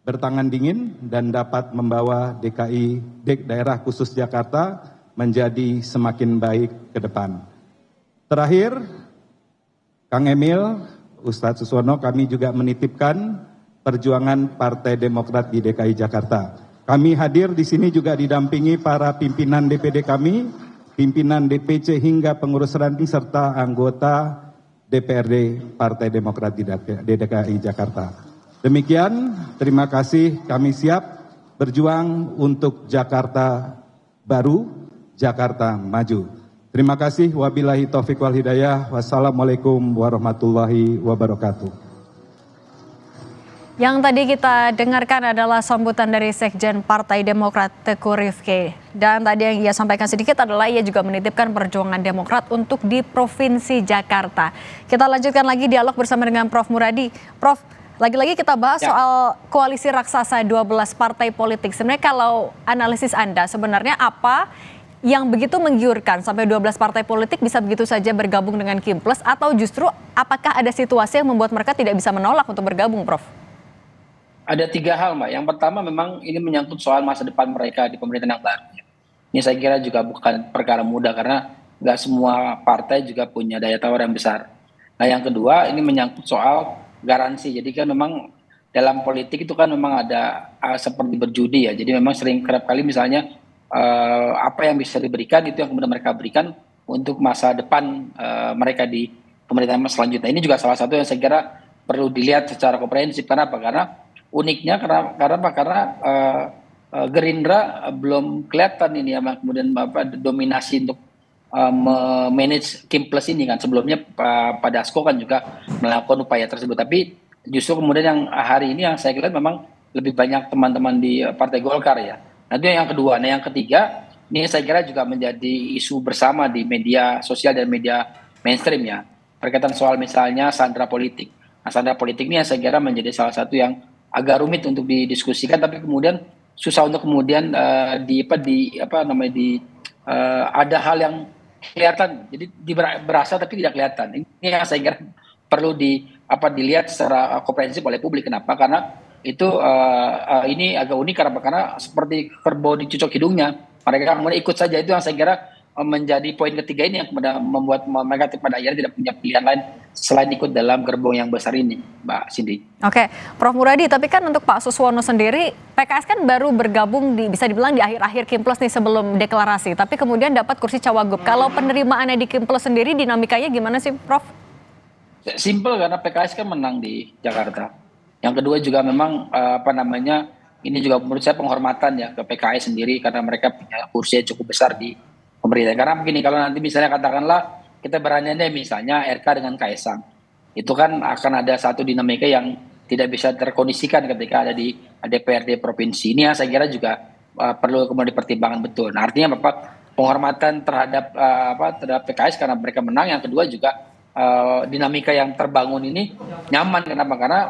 bertangan dingin dan dapat membawa DKI daerah khusus Jakarta menjadi semakin baik ke depan. Terakhir, Kang Emil, Ustadz Suswono, kami juga menitipkan perjuangan Partai Demokrat di DKI Jakarta. Kami hadir di sini juga didampingi para pimpinan DPD kami, pimpinan DPC hingga pengurus ranting serta anggota DPRD Partai Demokrat di DKI Jakarta. Demikian, terima kasih, kami siap berjuang untuk Jakarta baru, Jakarta maju. Terima kasih, wabillahi taufiq wal hidayah, wassalamualaikum warahmatullahi wabarakatuh. Yang tadi kita dengarkan adalah sambutan dari Sekjen Partai Demokrat Teguh Rifki. Dan tadi yang ia sampaikan sedikit adalah ia juga menitipkan perjuangan Demokrat untuk di Provinsi Jakarta. Kita lanjutkan lagi dialog bersama dengan Prof. Muradi. Prof, lagi-lagi kita bahas soal koalisi raksasa 12 partai politik. Sebenarnya kalau analisis Anda, sebenarnya apa yang begitu menggiurkan sampai 12 partai politik bisa begitu saja bergabung dengan Kimples, atau justru apakah ada situasi yang membuat mereka tidak bisa menolak untuk bergabung, Prof? Ada 3 hal, Mbak. Yang pertama memang ini menyangkut soal masa depan mereka di pemerintahan yang baru. Ini saya kira juga bukan perkara mudah karena nggak semua partai juga punya daya tawar yang besar. Nah, yang kedua ini menyangkut soal garansi. Jadi kan memang dalam politik itu kan memang ada seperti berjudi ya. Jadi memang sering kerap kali misalnya apa yang bisa diberikan itu yang kemudian mereka berikan untuk masa depan mereka di pemerintahan selanjutnya. Ini juga salah satu yang saya kira perlu dilihat secara komprehensif. Kenapa? Karena uniknya karena Gerindra belum kelihatan ini ya kemudian dominasi untuk manage Kimples ini kan. Sebelumnya Pak Dasko kan juga melakukan upaya tersebut, tapi justru kemudian yang hari ini yang saya lihat memang lebih banyak teman-teman di Partai Golkar ya. Nah, itu yang kedua. Nah, yang ketiga ini saya kira juga menjadi isu bersama di media sosial dan media mainstream ya, berkaitan soal misalnya sandera politik. Nah, sandera politik ini yang saya kira menjadi salah satu yang agak rumit untuk didiskusikan, tapi kemudian susah untuk kemudian ada hal yang kelihatan, jadi berasa tapi tidak kelihatan. Ini yang saya kira perlu dilihat secara komprehensif oleh publik. Kenapa? Karena itu ini agak unik karena seperti kerbau dicucuk hidungnya, mereka kemudian ikut saja. Itu yang saya kira menjadi poin ketiga ini yang kemudian membuat mereka pada akhirnya tidak punya pilihan lain selain ikut dalam gerbong yang besar ini, Mbak Cindy. Oke, Prof. Muradi, tapi kan untuk Pak Suswono sendiri, PKS kan baru bergabung bisa dibilang di akhir-akhir Kimples nih sebelum deklarasi, tapi kemudian dapat kursi Cawagup. Kalau penerimaannya di Kimples sendiri, dinamikanya gimana sih, Prof? Simpel, karena PKS kan menang di Jakarta. Yang kedua juga memang ini juga menurut saya penghormatan ya ke PKS sendiri karena mereka punya kursi yang cukup besar di pemerintah. Karena begini, kalau nanti misalnya katakanlah kita berandai misalnya RK dengan Kaisang, itu kan akan ada satu dinamika yang tidak bisa terkondisikan ketika ada di DPRD provinsi. Ini yang saya kira juga perlu kemudian dipertimbangkan betul. Nah, artinya penghormatan terhadap PKS karena mereka menang. Yang kedua juga dinamika yang terbangun ini nyaman. Kenapa? Karena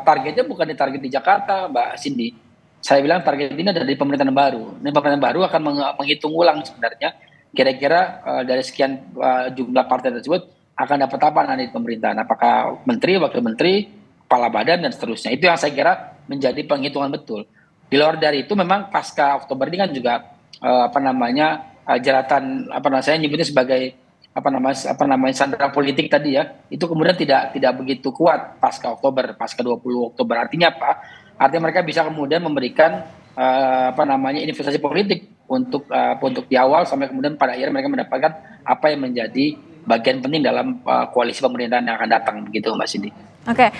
targetnya bukan di Jakarta, Mbak Cindy. Saya bilang target ini ada di pemerintahan baru. Ini pemerintahan baru akan menghitung ulang sebenarnya kira-kira dari sekian jumlah partai tersebut akan dapat apa nanti di pemerintahan. Apakah menteri, wakil menteri, kepala badan, dan seterusnya. Itu yang saya kira menjadi penghitungan betul. Di luar dari itu memang pasca Oktober ini kan juga jeratan saya nyebutnya sebagai sandera politik tadi ya, itu kemudian tidak begitu kuat pasca 20 Oktober. Artinya apa? Artinya mereka bisa kemudian memberikan investasi politik untuk di awal sampai kemudian pada akhirnya mereka mendapatkan apa yang menjadi bagian penting dalam koalisi pemerintahan yang akan datang, begitu Mbak Cindy. Oke.